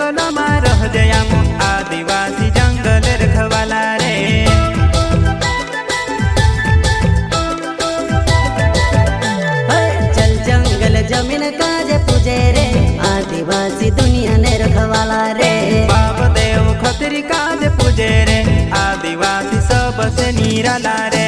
जंगल में रह जयाम आदिवासी जंगल रखवाला रे। चल जंगल जमीन काजे पूजे रे आदिवासी दुनिया ने रखवाला रे। बाप देव खतरी काज पूजे रे आदिवासी सबसे निराला रे।